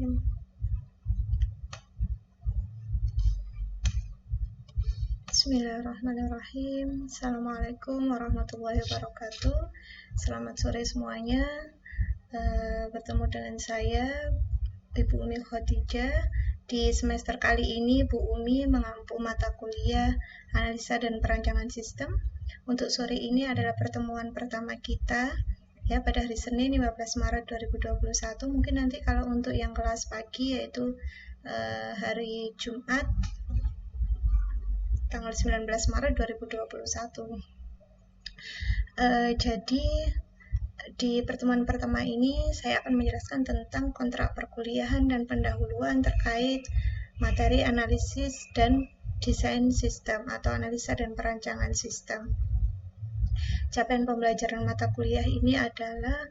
Bismillahirrahmanirrahim. Bismillahirrahmanirrahim. Assalamualaikum warahmatullahi wabarakatuh. Selamat sore semuanya. Bertemu dengan saya, Ibu Umi Khadijah. Di semester kali ini, Bu Umi mengampu mata kuliah analisa dan perancangan sistem. Untuk sore ini adalah pertemuan pertama kita ya pada hari Senin 15 Maret 2021. Mungkin nanti kalau untuk yang kelas pagi yaitu hari Jumat tanggal 19 Maret 2021. Jadi di pertemuan pertama ini saya akan menjelaskan tentang kontrak perkuliahan dan pendahuluan terkait materi analisis dan desain sistem atau analisa dan perancangan sistem. Capaian pembelajaran mata kuliah ini adalah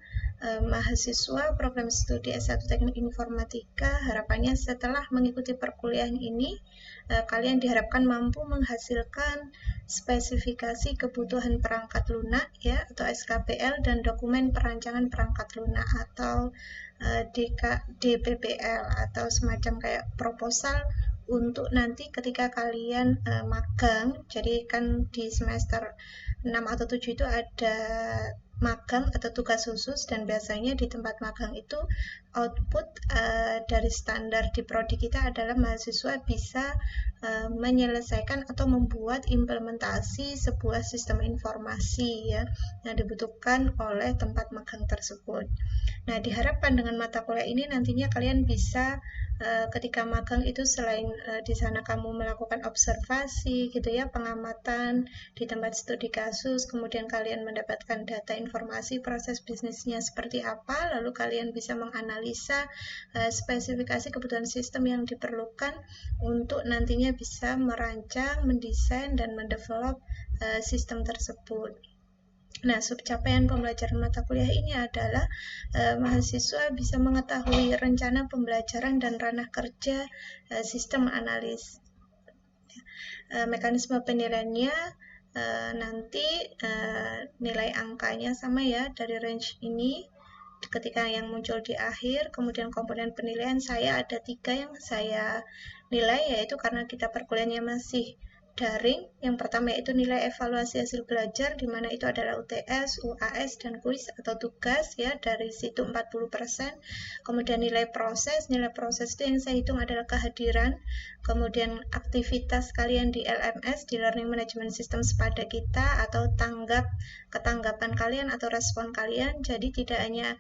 mahasiswa program studi S1 Teknik Informatika. Harapannya setelah mengikuti perkuliahan ini, kalian diharapkan mampu menghasilkan spesifikasi kebutuhan perangkat lunak ya atau SKPL dan dokumen perancangan perangkat lunak atau DPPL atau semacam kayak proposal untuk nanti ketika kalian magang. Jadi kan di semester 6 atau 7 itu ada magang atau tugas khusus, dan biasanya di tempat magang itu output dari standar di prodi kita adalah mahasiswa bisa menyelesaikan atau membuat implementasi sebuah sistem informasi ya yang dibutuhkan oleh tempat magang tersebut. Nah, diharapkan dengan mata kuliah ini nantinya kalian bisa ketika magang itu selain di sana kamu melakukan observasi gitu ya, pengamatan di tempat studi kasus, kemudian kalian mendapatkan data informasi proses bisnisnya seperti apa, lalu kalian bisa menganalisa spesifikasi kebutuhan sistem yang diperlukan untuk nantinya bisa merancang, mendesain, dan mendevelop sistem tersebut. Nah, subcapaian pembelajaran mata kuliah ini adalah mahasiswa bisa mengetahui rencana pembelajaran dan ranah kerja sistem analis. Mekanisme penilaiannya nanti nilai angkanya sama ya dari range ini ketika yang muncul di akhir. Kemudian komponen penilaian saya ada 3 yang saya nilai, yaitu karena kita perkuliahannya masih daring. Yang pertama yaitu nilai evaluasi hasil belajar, di mana itu adalah UTS, UAS, dan kuis atau tugas ya, dari situ 40%. Kemudian nilai proses itu yang saya hitung adalah kehadiran, kemudian aktivitas kalian di LMS, di Learning Management Systems pada kita, atau ketanggapan kalian atau respon kalian. Jadi tidak hanya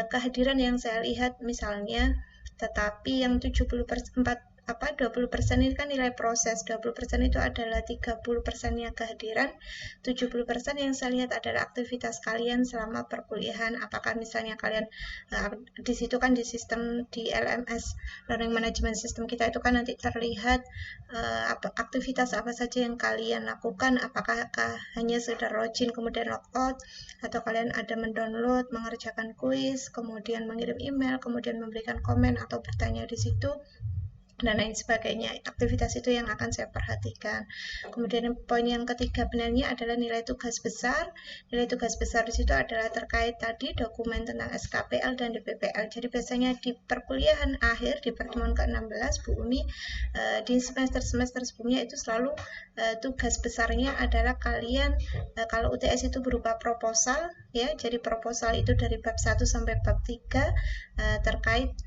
kehadiran yang saya lihat misalnya, tetapi yang 20% ini kan nilai proses, 20% itu adalah 30%-nya kehadiran, 70% yang saya lihat adalah aktivitas kalian selama perkuliahan. Apakah misalnya kalian di situ kan di sistem di LMS Learning Management System kita itu kan nanti terlihat aktivitas apa saja yang kalian lakukan, apakah hanya sekedar login kemudian logout, atau kalian ada mendownload, mengerjakan kuis, kemudian mengirim email, kemudian memberikan komen atau bertanya di situ, dan lain sebagainya. Aktivitas itu yang akan saya perhatikan. Kemudian poin yang ketiga benarnya adalah nilai tugas besar. Nilai tugas besar di situ adalah terkait tadi dokumen tentang SKPL dan DPPL. Jadi biasanya di perkuliahan akhir, di pertemuan ke-16 Bu Umi, di semester sebelumnya itu selalu tugas besarnya adalah kalian kalau UTS itu berupa proposal ya. Jadi proposal itu dari bab 1 sampai bab 3 terkait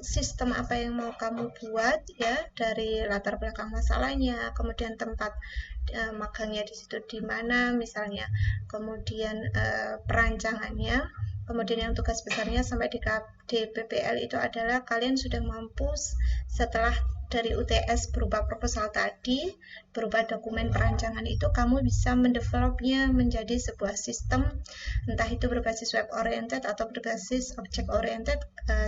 sistem apa yang mau kamu buat ya, dari latar belakang masalahnya, kemudian tempat magangnya di situ di mana misalnya, kemudian perancangannya, kemudian yang tugas besarnya sampai di PPL itu adalah kalian sudah mampu setelah dari UTS berupa proposal tadi, berupa dokumen perancangan itu, kamu bisa mendevelopnya menjadi sebuah sistem, entah itu berbasis web oriented atau berbasis object oriented.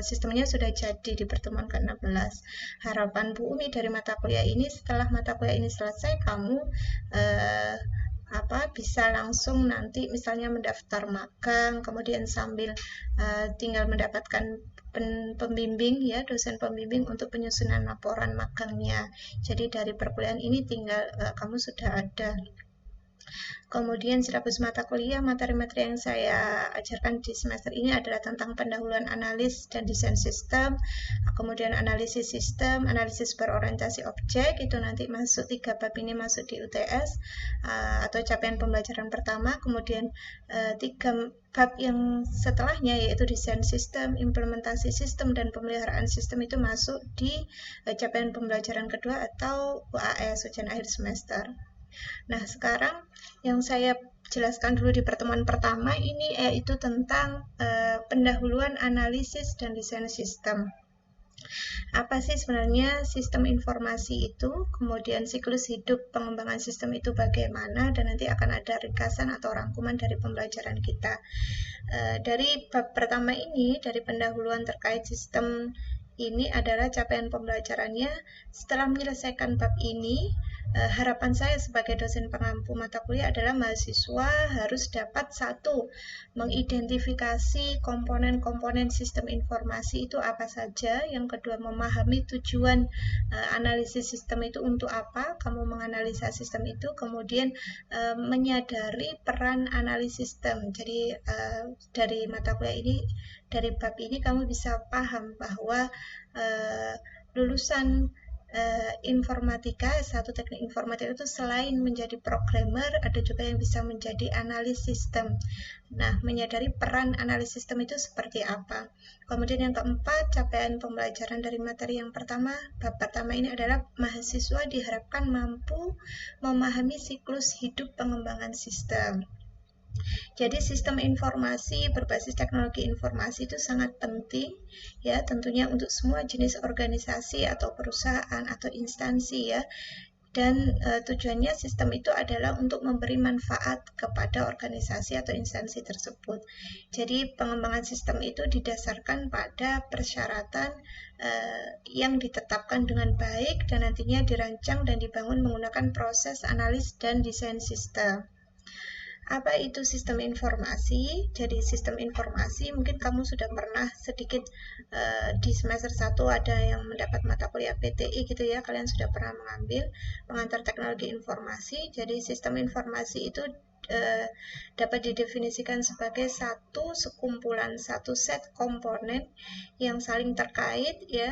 Sistemnya sudah jadi di pertemuan ke-16. Harapan Bu Umi dari mata kuliah ini, setelah mata kuliah ini selesai, kamu bisa langsung nanti misalnya mendaftar magang, kemudian sambil tinggal mendapatkan pembimbing ya, dosen pembimbing untuk penyusunan laporan magangnya. Jadi dari perkuliahan ini tinggal kamu sudah ada Kemudian silabus mata kuliah, materi-materi yang saya ajarkan di semester ini adalah tentang pendahuluan analis dan desain sistem, kemudian analisis sistem, analisis berorientasi objek, itu nanti masuk 3 bab ini masuk di UTS atau capaian pembelajaran pertama, kemudian 3 bab yang setelahnya yaitu desain sistem, implementasi sistem, dan pemeliharaan sistem itu masuk di capaian pembelajaran kedua atau UAS, ujian akhir semester. Nah, sekarang yang saya jelaskan dulu di pertemuan pertama ini yaitu tentang pendahuluan analisis dan desain sistem. Apa sih sebenarnya sistem informasi itu, kemudian siklus hidup pengembangan sistem itu bagaimana, dan nanti akan ada ringkasan atau rangkuman dari pembelajaran kita. Dari bab pertama ini, dari pendahuluan terkait sistem ini adalah capaian pembelajarannya. Setelah menyelesaikan bab ini, harapan saya sebagai dosen pengampu mata kuliah adalah mahasiswa harus dapat satu, mengidentifikasi komponen-komponen sistem informasi itu apa saja. Yang kedua, memahami tujuan analisis sistem itu untuk apa, kamu menganalisa sistem itu. Kemudian menyadari peran analisis sistem. Jadi dari mata kuliah ini, dari bab ini kamu bisa paham bahwa lulusan informatika, S1 teknik informatika itu selain menjadi programmer, ada juga yang bisa menjadi analis sistem. Nah, menyadari peran analis sistem itu seperti apa. Kemudian yang keempat, capaian pembelajaran dari materi yang pertama, bab pertama ini adalah mahasiswa diharapkan mampu memahami siklus hidup pengembangan sistem. Jadi sistem informasi berbasis teknologi informasi itu sangat penting ya, tentunya untuk semua jenis organisasi atau perusahaan atau instansi ya. Dan tujuannya sistem itu adalah untuk memberi manfaat kepada organisasi atau instansi tersebut. Jadi pengembangan sistem itu didasarkan pada persyaratan yang ditetapkan dengan baik dan nantinya dirancang dan dibangun menggunakan proses analis dan desain sistem. Apa itu sistem informasi? Jadi sistem informasi mungkin kamu sudah pernah sedikit di semester 1 ada yang mendapat mata kuliah PTI gitu ya, kalian sudah pernah mengambil pengantar teknologi informasi. Jadi sistem informasi itu dapat didefinisikan sebagai satu sekumpulan, satu set komponen yang saling terkait ya,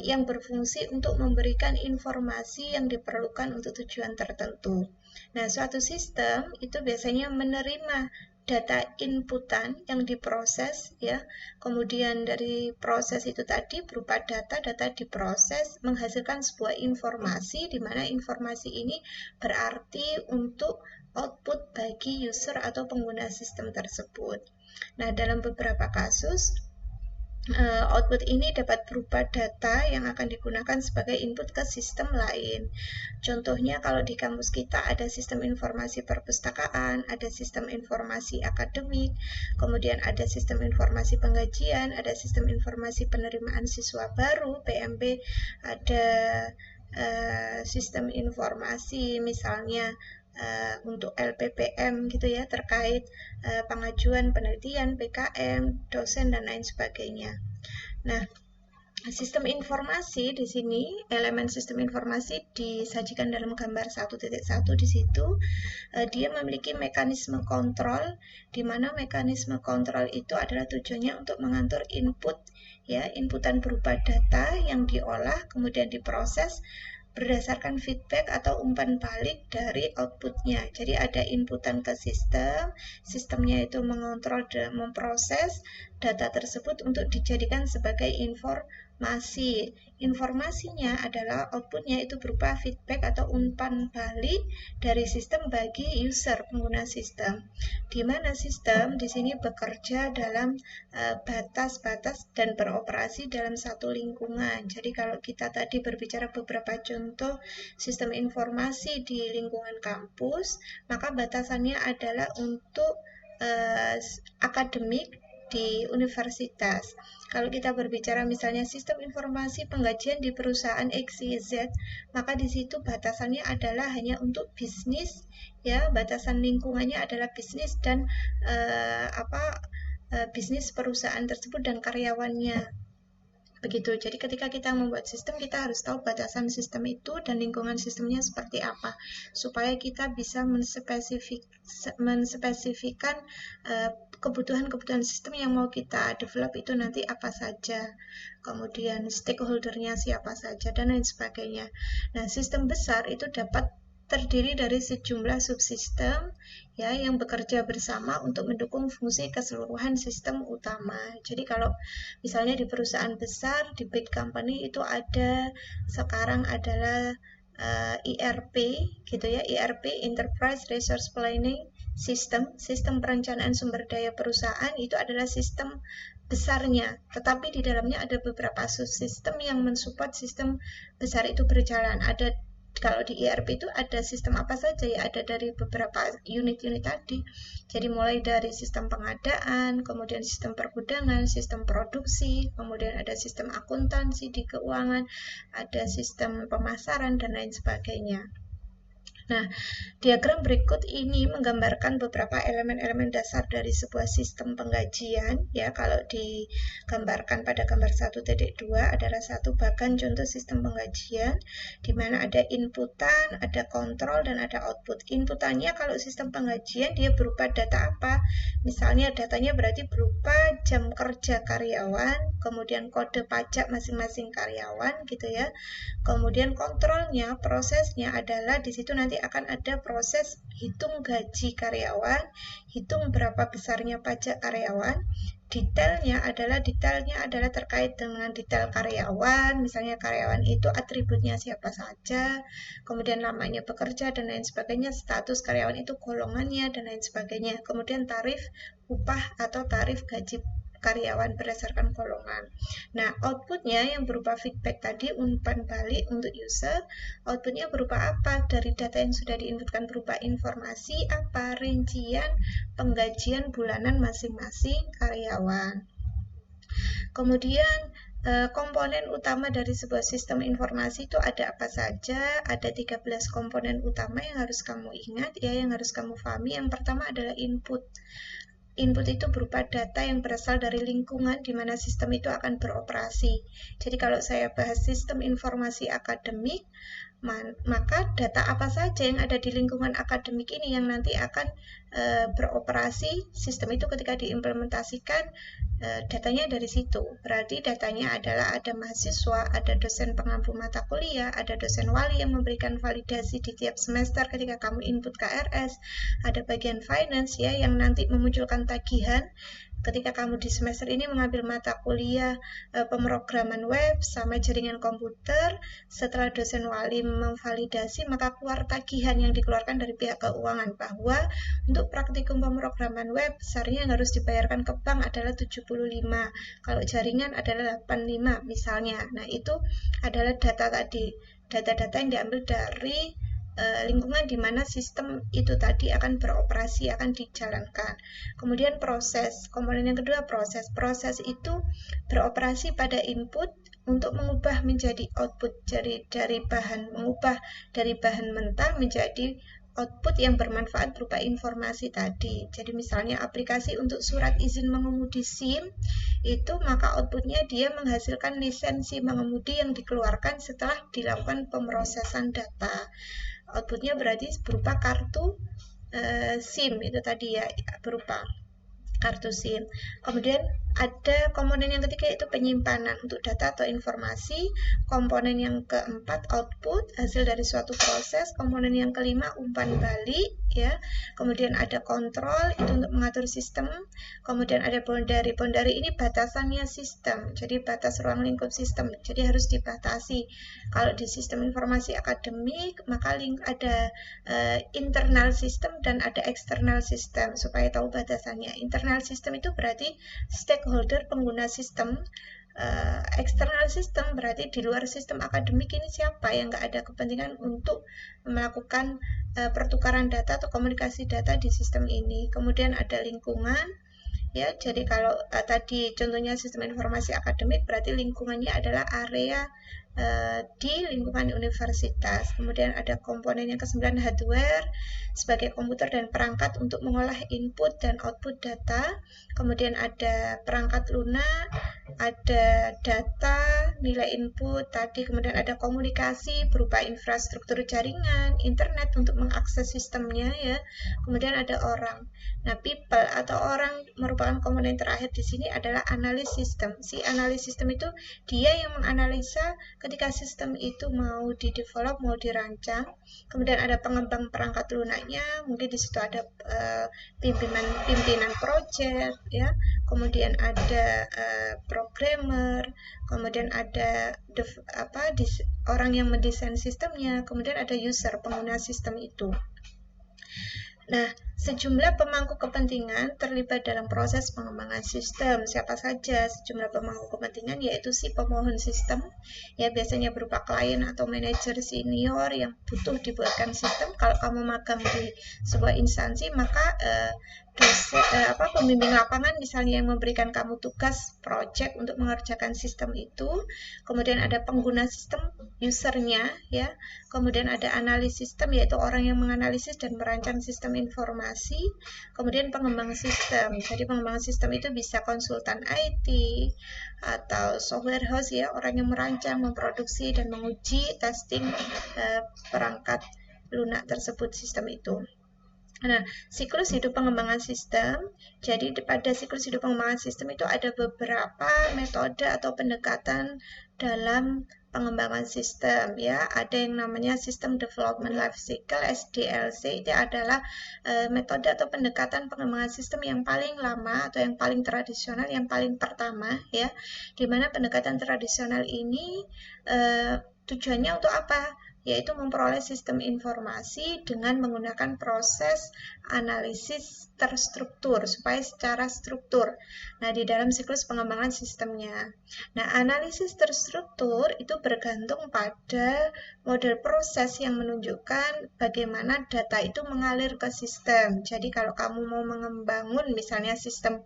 yang berfungsi untuk memberikan informasi yang diperlukan untuk tujuan tertentu. Nah, suatu sistem itu biasanya menerima data inputan yang diproses ya. Kemudian dari proses itu tadi berupa data diproses menghasilkan sebuah informasi di mana informasi ini berarti untuk output bagi user atau pengguna sistem tersebut. Nah, dalam beberapa kasus output ini dapat berupa data yang akan digunakan sebagai input ke sistem lain. Contohnya kalau di kampus kita ada sistem informasi perpustakaan, ada sistem informasi akademik, kemudian ada sistem informasi penggajian, ada sistem informasi penerimaan siswa baru, PMB, ada sistem informasi misalnya untuk LPPM gitu ya, terkait pengajuan penelitian, PKM, dosen, dan lain sebagainya. Nah, sistem informasi di sini, elemen sistem informasi disajikan dalam gambar 1.1 di situ. Dia memiliki mekanisme kontrol, di mana mekanisme kontrol itu adalah tujuannya untuk mengatur input, ya, inputan berupa data yang diolah, kemudian diproses berdasarkan feedback atau umpan balik dari outputnya. Jadi ada inputan ke sistem, sistemnya itu mengontrol dan memproses data tersebut untuk dijadikan sebagai informasi. Informasinya adalah outputnya itu berupa feedback atau umpan balik dari sistem bagi user pengguna sistem. Di mana sistem di sini bekerja dalam batas-batas dan beroperasi dalam satu lingkungan. Jadi kalau kita tadi berbicara beberapa contoh sistem informasi di lingkungan kampus, maka batasannya adalah untuk akademik di universitas. Kalau kita berbicara misalnya sistem informasi penggajian di perusahaan XYZ, maka di situ batasannya adalah hanya untuk bisnis, ya, batasan lingkungannya adalah bisnis dan bisnis perusahaan tersebut dan karyawannya. Begitu. Jadi ketika kita membuat sistem, kita harus tahu batasan sistem itu dan lingkungan sistemnya seperti apa, supaya kita bisa menspesifikkan kebutuhan-kebutuhan sistem yang mau kita develop itu nanti apa saja, kemudian stakeholdernya siapa saja, dan lain sebagainya. Nah, sistem besar itu dapat terdiri dari sejumlah subsistem ya yang bekerja bersama untuk mendukung fungsi keseluruhan sistem utama. Jadi kalau misalnya di perusahaan besar, di big company itu ada sekarang adalah ERP gitu ya, ERP Enterprise Resource Planning sistem perencanaan sumber daya perusahaan itu adalah sistem besarnya, tetapi di dalamnya ada beberapa subsistem yang mensupport sistem besar itu berjalan. Ada kalau di ERP itu ada sistem apa saja ya, ada dari beberapa unit-unit tadi. Jadi mulai dari sistem pengadaan, kemudian sistem pergudangan, sistem produksi, kemudian ada sistem akuntansi di keuangan, ada sistem pemasaran dan lain sebagainya. Nah, diagram berikut ini menggambarkan beberapa elemen-elemen dasar dari sebuah sistem penggajian. Ya, kalau digambarkan pada gambar 1.2 adalah satu bagan contoh sistem penggajian, di mana ada inputan, ada kontrol, dan ada output. Inputannya kalau sistem penggajian dia berupa data apa? Misalnya datanya berarti berupa jam kerja karyawan, kemudian kode pajak masing-masing karyawan, gitu ya. Kemudian kontrolnya, prosesnya adalah di situ nanti akan ada proses hitung gaji karyawan, hitung berapa besarnya pajak karyawan. Detailnya adalah terkait dengan detail karyawan, misalnya karyawan itu atributnya siapa saja, kemudian lamanya bekerja dan lain sebagainya, status karyawan itu golongannya dan lain sebagainya. Kemudian tarif upah atau tarif gaji karyawan berdasarkan golongan. Nah, outputnya yang berupa feedback tadi, umpan balik untuk user, outputnya berupa apa? Dari data yang sudah diinputkan berupa informasi apa? Rincian penggajian bulanan masing-masing karyawan. Kemudian komponen utama dari sebuah sistem informasi itu ada apa saja? Ada 13 komponen utama yang harus kamu ingat ya, yang harus kamu pahami. Yang pertama adalah input. Input itu berupa data yang berasal dari lingkungan di mana sistem itu akan beroperasi. Jadi kalau saya bahas sistem informasi akademik, maka data apa saja yang ada di lingkungan akademik ini yang nanti akan beroperasi sistem itu ketika diimplementasikan, datanya dari situ. Berarti datanya adalah ada mahasiswa, ada dosen pengampu mata kuliah, ada dosen wali yang memberikan validasi di tiap semester ketika kamu input KRS, ada bagian finance ya yang nanti memunculkan tagihan ketika kamu di semester ini mengambil mata kuliah pemrograman web sama jaringan komputer. Setelah dosen wali memvalidasi, maka keluar tagihan yang dikeluarkan dari pihak keuangan bahwa untuk praktikum pemrograman web besarnya yang harus dibayarkan ke bank adalah 75, kalau jaringan adalah 85 misalnya. Nah, itu adalah data tadi, data-data yang diambil dari lingkungan di mana sistem itu tadi akan beroperasi, akan dijalankan. Kemudian proses, komponen yang kedua proses. Proses itu beroperasi pada input untuk mengubah menjadi output mengubah dari bahan mentah menjadi output yang bermanfaat berupa informasi tadi. Jadi misalnya aplikasi untuk surat izin mengemudi SIM itu, maka outputnya dia menghasilkan lisensi mengemudi yang dikeluarkan setelah dilakukan pemrosesan data. Outputnya berarti berupa kartu SIM itu tadi ya, berupa kartu SIM. Kemudian ada komponen yang ketiga yaitu penyimpanan untuk data atau informasi. Komponen yang keempat output, hasil dari suatu proses. Komponen yang kelima umpan balik ya. Kemudian ada kontrol itu untuk mengatur sistem. Kemudian ada boundary. Boundary ini batasannya sistem. Jadi batas ruang lingkup sistem. Jadi harus dibatasi. Kalau di sistem informasi akademik maka ada internal system dan ada external system. Supaya tahu batasannya. Internal system itu berarti stakeholder pengguna sistem. External system berarti di luar sistem akademik ini siapa yang nggak ada kepentingan untuk melakukan pertukaran data atau komunikasi data di sistem ini. Kemudian ada lingkungan ya, jadi kalau tadi contohnya sistem informasi akademik berarti lingkungannya adalah area di lingkungan universitas. Kemudian ada komponen yang ke-9 hardware sebagai komputer dan perangkat untuk mengolah input dan output data. Kemudian ada perangkat lunak, ada data, nilai input tadi, kemudian ada komunikasi berupa infrastruktur jaringan, internet untuk mengakses sistemnya ya. Kemudian ada orang. Nah, people atau orang merupakan komponen terakhir di sini adalah analis sistem. Si analis sistem itu dia yang menganalisa ketika sistem itu mau di-develop, mau dirancang. Kemudian ada pengembang perangkat lunaknya, mungkin di situ ada pimpinan project ya. Kemudian ada programmer, kemudian ada orang yang mendesain sistemnya, kemudian ada user, pengguna sistem itu. Nah, sejumlah pemangku kepentingan terlibat dalam proses pengembangan sistem. Siapa saja sejumlah pemangku kepentingan? Yaitu si pemohon sistem, ya biasanya berupa klien atau manajer senior yang butuh dibuatkan sistem. Kalau kamu magang di sebuah instansi, maka pembimbing lapangan misalnya yang memberikan kamu tugas project untuk mengerjakan sistem itu. Kemudian ada pengguna sistem, usernya ya. Kemudian ada analis sistem, yaitu orang yang menganalisis dan merancang sistem informasi. Kemudian pengembang sistem, jadi pengembang sistem itu bisa konsultan IT atau software house ya, orang yang merancang, memproduksi dan menguji testing perangkat lunak tersebut, sistem itu. Nah, siklus hidup pengembangan sistem. Jadi pada siklus hidup pengembangan sistem itu ada beberapa metode atau pendekatan dalam pengembangan sistem ya. Ada yang namanya System Development Life Cycle (SDLC). Itu adalah metode atau pendekatan pengembangan sistem yang paling lama atau yang paling tradisional, yang paling pertama ya. Di mana pendekatan tradisional ini tujuannya untuk apa? Yaitu memperoleh sistem informasi dengan menggunakan proses analisis terstruktur supaya secara struktur. Nah, di dalam siklus pengembangan sistemnya. Nah, analisis terstruktur itu bergantung pada model proses yang menunjukkan bagaimana data itu mengalir ke sistem. Jadi kalau kamu mau membangun misalnya sistem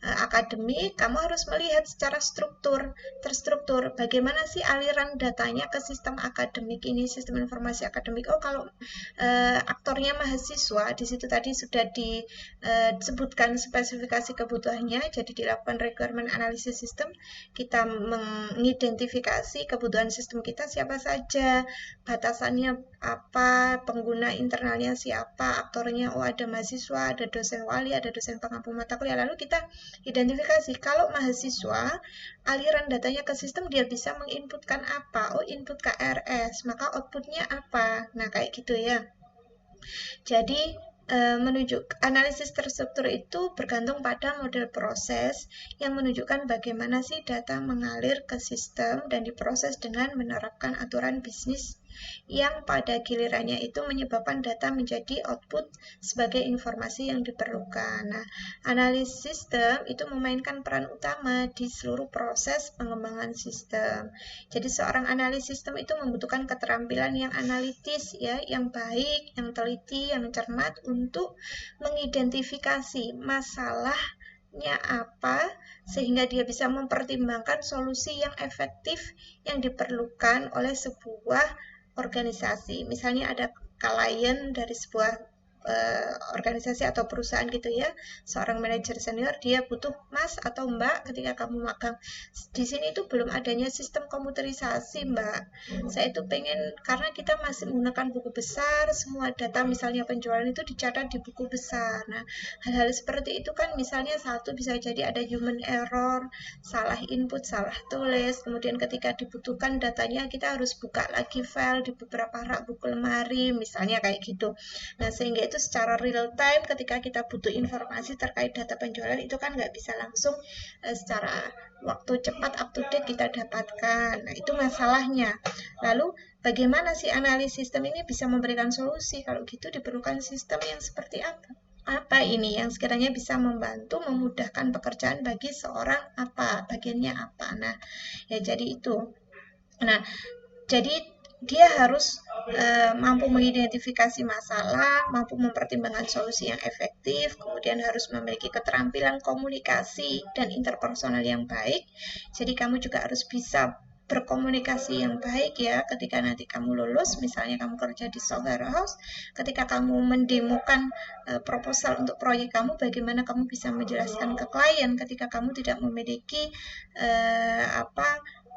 akademik, kamu harus melihat secara terstruktur, bagaimana sih aliran datanya ke sistem akademik ini, sistem informasi akademik. Oh, kalau aktornya mahasiswa, di situ tadi sudah disebutkan spesifikasi kebutuhannya, jadi dilakukan requirement analysis system, kita mengidentifikasi kebutuhan sistem kita siapa saja, batasannya apa, pengguna internalnya siapa, aktornya, oh ada mahasiswa, ada dosen wali, ada dosen pengampu mata kuliah, lalu kita identifikasi. Kalau mahasiswa, aliran datanya ke sistem dia bisa menginputkan apa? Oh, input KRS, maka outputnya apa? Nah, kayak gitu ya. Jadi, analisis terstruktur itu bergantung pada model proses yang menunjukkan bagaimana sih data mengalir ke sistem dan diproses dengan menerapkan aturan bisnis yang pada gilirannya itu menyebabkan data menjadi output sebagai informasi yang diperlukan. Nah, analisis sistem itu memainkan peran utama di seluruh proses pengembangan sistem. Jadi seorang analis sistem itu membutuhkan keterampilan yang analitis ya, yang baik, yang teliti, yang cermat untuk mengidentifikasi masalahnya apa sehingga dia bisa mempertimbangkan solusi yang efektif yang diperlukan oleh sebuah organisasi. Misalnya ada klien dari sebuah organisasi atau perusahaan gitu ya, seorang manajer senior, dia butuh Mas atau Mbak ketika kamu magang. Di sini itu belum adanya sistem komputerisasi, Mbak. Saya itu pengen, karena kita masih menggunakan buku besar, semua data misalnya penjualan itu dicatat di buku besar. Nah, hal-hal seperti itu kan misalnya satu bisa jadi ada human error, salah input, salah tulis, kemudian ketika dibutuhkan datanya kita harus buka lagi file di beberapa rak buku lemari, misalnya kayak gitu. Nah, sehingga itu secara real time ketika kita butuh informasi terkait data penjualan itu kan nggak bisa langsung secara waktu cepat up to date kita dapatkan. Nah, itu masalahnya. Lalu bagaimana sih analis sistem ini bisa memberikan solusi? Kalau gitu diperlukan sistem yang seperti apa? Apa ini yang sekiranya bisa membantu memudahkan pekerjaan bagi seorang apa, bagiannya apa. Nah, ya jadi itu. Nah, jadi dia harus mampu mengidentifikasi masalah, mampu mempertimbangkan solusi yang efektif, kemudian harus memiliki keterampilan komunikasi dan interpersonal yang baik. Jadi kamu juga harus bisa berkomunikasi yang baik ya ketika nanti kamu lulus, misalnya kamu kerja di software house, ketika kamu mendemokan proposal untuk proyek kamu, bagaimana kamu bisa menjelaskan ke klien ketika kamu tidak memiliki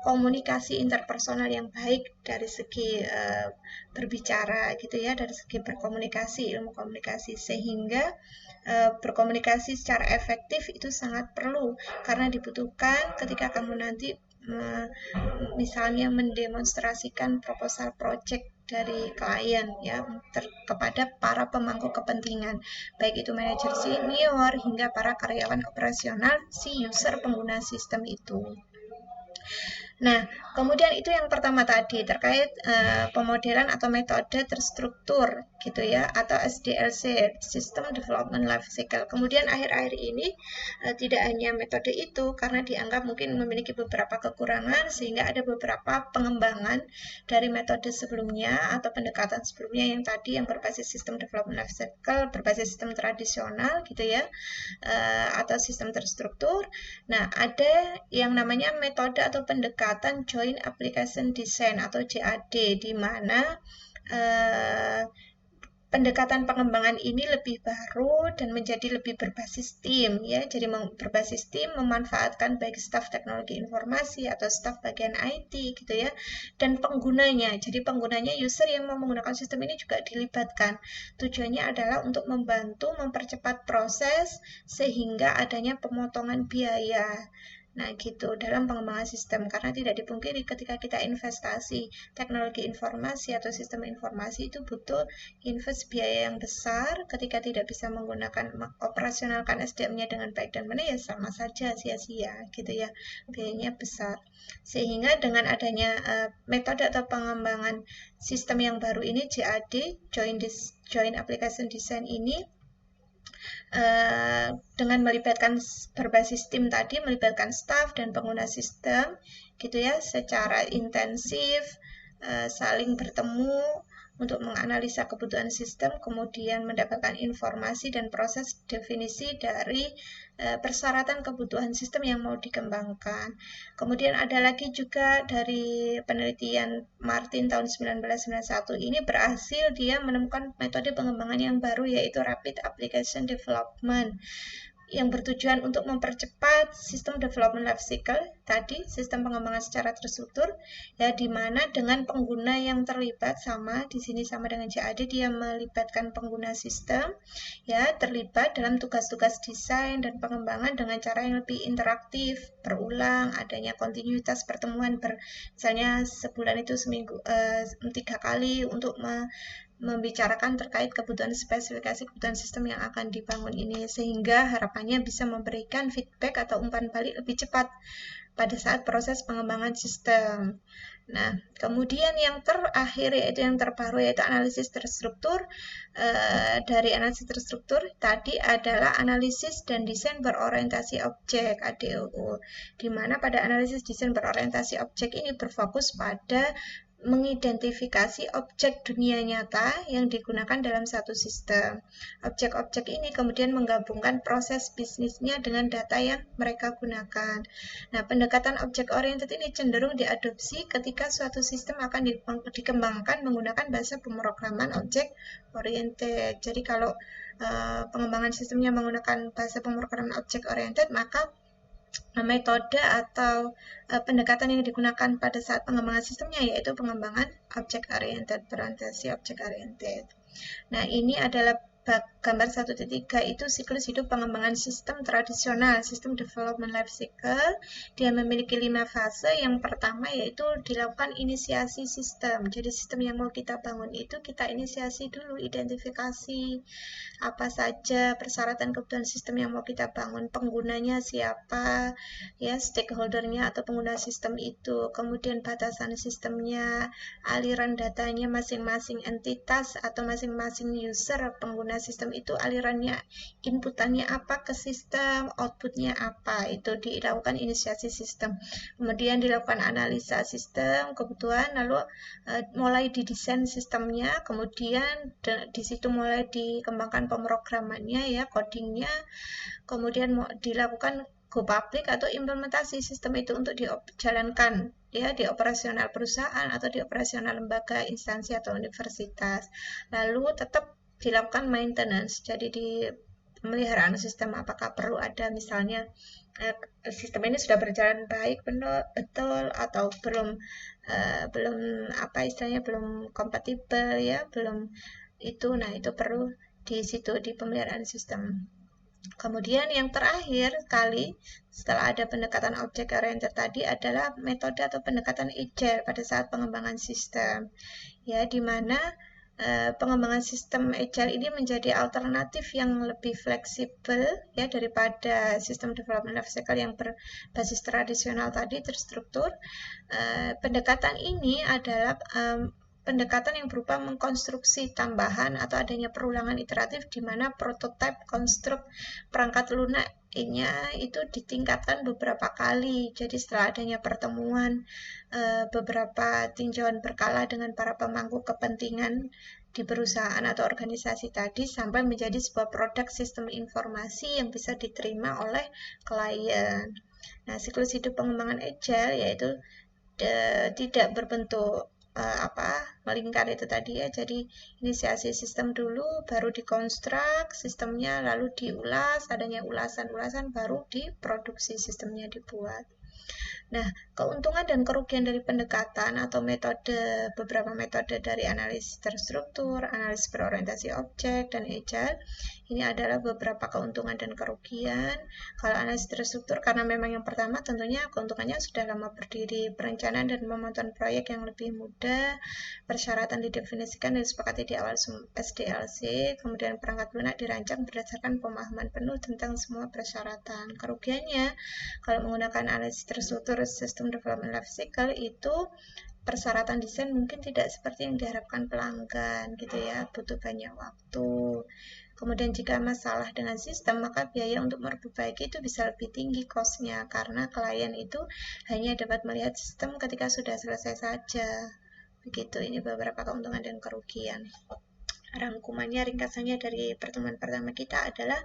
komunikasi interpersonal yang baik dari segi berbicara gitu ya, dari segi berkomunikasi, ilmu komunikasi, sehingga berkomunikasi secara efektif itu sangat perlu karena dibutuhkan ketika kamu nanti misalnya mendemonstrasikan proposal project dari klien ya kepada para pemangku kepentingan, baik itu manajer senior hingga para karyawan operasional si user pengguna sistem itu. Nah, kemudian itu yang pertama tadi terkait pemodelan atau metode terstruktur gitu ya, atau SDLC, System Development Life Cycle. Kemudian akhir-akhir ini tidak hanya metode itu karena dianggap mungkin memiliki beberapa kekurangan sehingga ada beberapa pengembangan dari metode sebelumnya atau pendekatan sebelumnya yang tadi yang berbasis System Development Life Cycle, berbasis sistem tradisional gitu ya, atau sistem terstruktur. Nah, ada yang namanya metode atau pendekatan Joint Application Design atau JAD, di mana pendekatan pengembangan ini lebih baru dan menjadi lebih berbasis tim ya. Jadi berbasis tim memanfaatkan baik staf teknologi informasi atau staf bagian IT gitu ya, dan penggunanya. Jadi penggunanya user yang mau menggunakan sistem ini juga dilibatkan. Tujuannya adalah untuk membantu mempercepat proses sehingga adanya pemotongan biaya. Nah, gitu dalam pengembangan sistem, karena tidak dipungkiri ketika kita investasi teknologi informasi atau sistem informasi itu butuh invest biaya yang besar. Ketika tidak bisa menggunakan operasionalkan SDM-nya dengan baik dan benar ya sama saja sia-sia gitu ya, biayanya besar. Sehingga dengan adanya metode atau pengembangan sistem yang baru ini JAD, Joint Application Design ini, dengan melibatkan berbasis tim tadi, melibatkan staff dan pengguna sistem gitu ya, secara intensif, saling bertemu untuk menganalisa kebutuhan sistem, kemudian mendapatkan informasi dan proses definisi dari persyaratan kebutuhan sistem yang mau dikembangkan. Kemudian ada lagi juga dari penelitian Martin tahun 1991 ini berhasil dia menemukan metode pengembangan yang baru yaitu Rapid Application Development yang bertujuan untuk mempercepat sistem development life cycle tadi, sistem pengembangan secara terstruktur ya, di mana dengan pengguna yang terlibat sama di sini sama dengan JAD, dia melibatkan pengguna sistem ya, terlibat dalam tugas-tugas desain dan pengembangan dengan cara yang lebih interaktif, berulang, adanya kontinuitas pertemuan misalnya sebulan itu seminggu 3 kali untuk membicarakan terkait kebutuhan spesifikasi kebutuhan sistem yang akan dibangun ini, sehingga harapannya bisa memberikan feedback atau umpan balik lebih cepat pada saat proses pengembangan sistem. Nah, kemudian yang terakhir yaitu yang terbaru yaitu analisis terstruktur. Dari analisis terstruktur tadi adalah analisis dan desain berorientasi objek (ADOO), di mana pada analisis desain berorientasi objek ini berfokus pada mengidentifikasi objek dunia nyata yang digunakan dalam satu sistem. Objek-objek ini kemudian menggabungkan proses bisnisnya dengan data yang mereka gunakan. Nah, pendekatan objek-oriented ini cenderung diadopsi ketika suatu sistem akan dikembangkan menggunakan bahasa pemrograman objek-oriented. Jadi kalau pengembangan sistemnya menggunakan bahasa pemrograman objek-oriented, maka metode atau pendekatan yang digunakan pada saat pengembangan sistemnya yaitu pengembangan object-oriented, berorientasi object-oriented. Nah, ini adalah gambar 1.3 itu siklus hidup pengembangan sistem tradisional, sistem development life cycle. Dia memiliki 5 fase. Yang pertama yaitu dilakukan inisiasi sistem. Jadi sistem yang mau kita bangun itu kita inisiasi dulu, identifikasi apa saja persyaratan kebutuhan sistem yang mau kita bangun, penggunanya siapa, ya stakeholdernya atau pengguna sistem itu, kemudian batasan sistemnya, aliran datanya masing-masing entitas atau masing-masing user pengguna sistem itu alirannya, inputannya apa ke sistem, outputnya apa, itu dilakukan inisiasi sistem. Kemudian dilakukan analisa sistem kebutuhan, lalu mulai didesain sistemnya, kemudian di situ mulai dikembangkan pemrogramannya ya, codingnya, kemudian dilakukan go public atau implementasi sistem itu untuk dijalankan ya di operasional perusahaan atau di operasional lembaga, instansi atau universitas. Lalu tetap dilakukan maintenance, jadi di pemeliharaan sistem, apakah perlu ada misalnya sistem ini sudah berjalan baik betul atau belum apa istilahnya belum kompatibel ya, belum itu. Nah, itu perlu di situ di pemeliharaan sistem. Kemudian yang terakhir kali setelah ada pendekatan object oriented tadi adalah metode atau pendekatan agile pada saat pengembangan sistem. Ya, di mana pengembangan sistem agile ini menjadi alternatif yang lebih fleksibel ya daripada sistem development life cycle yang berbasis tradisional tadi terstruktur. Pendekatan ini adalah pendekatan yang berupa mengkonstruksi tambahan atau adanya perulangan iteratif di mana prototipe konstruk perangkat lunaknya itu ditingkatkan beberapa kali. Jadi setelah adanya pertemuan beberapa tinjauan berkala dengan para pemangku kepentingan di perusahaan atau organisasi tadi sampai menjadi sebuah produk sistem informasi yang bisa diterima oleh klien. Nah, siklus hidup pengembangan agile yaitu tidak berbentuk melingkar itu tadi ya. Jadi inisiasi sistem dulu, baru dikonstruk sistemnya, lalu diulas, adanya ulasan-ulasan, baru diproduksi sistemnya dibuat. Nah, keuntungan dan kerugian dari pendekatan atau beberapa metode dari analisis terstruktur, analisis berorientasi objek, dan agile, ini adalah beberapa keuntungan dan kerugian. Kalau analisis terstruktur, karena memang yang pertama tentunya keuntungannya sudah lama berdiri, perencanaan dan pemotongan proyek yang lebih mudah, persyaratan didefinisikan dan disepakati di awal SDLC, kemudian perangkat lunak dirancang berdasarkan pemahaman penuh tentang semua persyaratan. Kerugiannya, kalau menggunakan analisis terstruktur sistem development life cycle itu persyaratan desain mungkin tidak seperti yang diharapkan pelanggan gitu ya, butuh banyak waktu. Kemudian jika masalah dengan sistem, maka biaya untuk memperbaiki itu bisa lebih tinggi cost-nya karena klien itu hanya dapat melihat sistem ketika sudah selesai saja. Begitu, ini beberapa keuntungan dan kerugian. Rangkumannya, ringkasannya dari pertemuan pertama kita adalah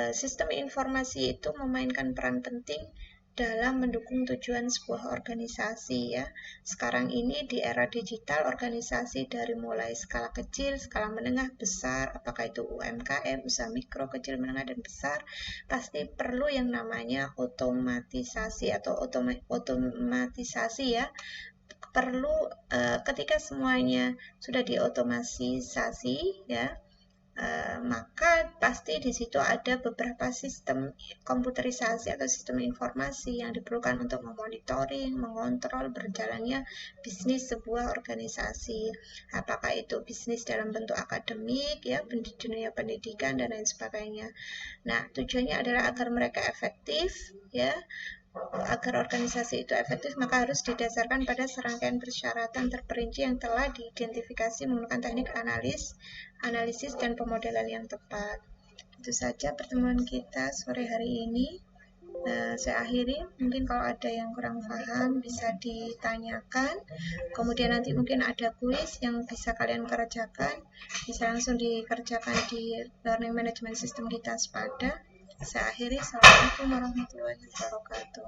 sistem informasi itu memainkan peran penting dalam mendukung tujuan sebuah organisasi ya. Sekarang ini di era digital, organisasi dari mulai skala kecil, skala menengah, besar, apakah itu UMKM, usaha mikro, kecil, menengah, dan besar, pasti perlu yang namanya otomatisasi atau otomatisasi ya. Perlu ketika semuanya sudah diotomatisasi ya, maka pasti di situ ada beberapa sistem komputerisasi atau sistem informasi yang diperlukan untuk memonitoring, mengontrol berjalannya bisnis sebuah organisasi. Apakah itu bisnis dalam bentuk akademik, ya, dunia pendidikan dan lain sebagainya. Nah, tujuannya adalah agar mereka efektif, ya. Agar organisasi itu efektif, maka harus didasarkan pada serangkaian persyaratan terperinci yang telah diidentifikasi menggunakan teknik analisis dan pemodelan yang tepat. Itu saja pertemuan kita sore hari ini. Saya akhiri, mungkin kalau ada yang kurang paham bisa ditanyakan, kemudian nanti mungkin ada kuis yang bisa kalian kerjakan, bisa langsung dikerjakan di Learning Management System kita Spada. Saya akhiri, assalamualaikum warahmatullahi wabarakatuh.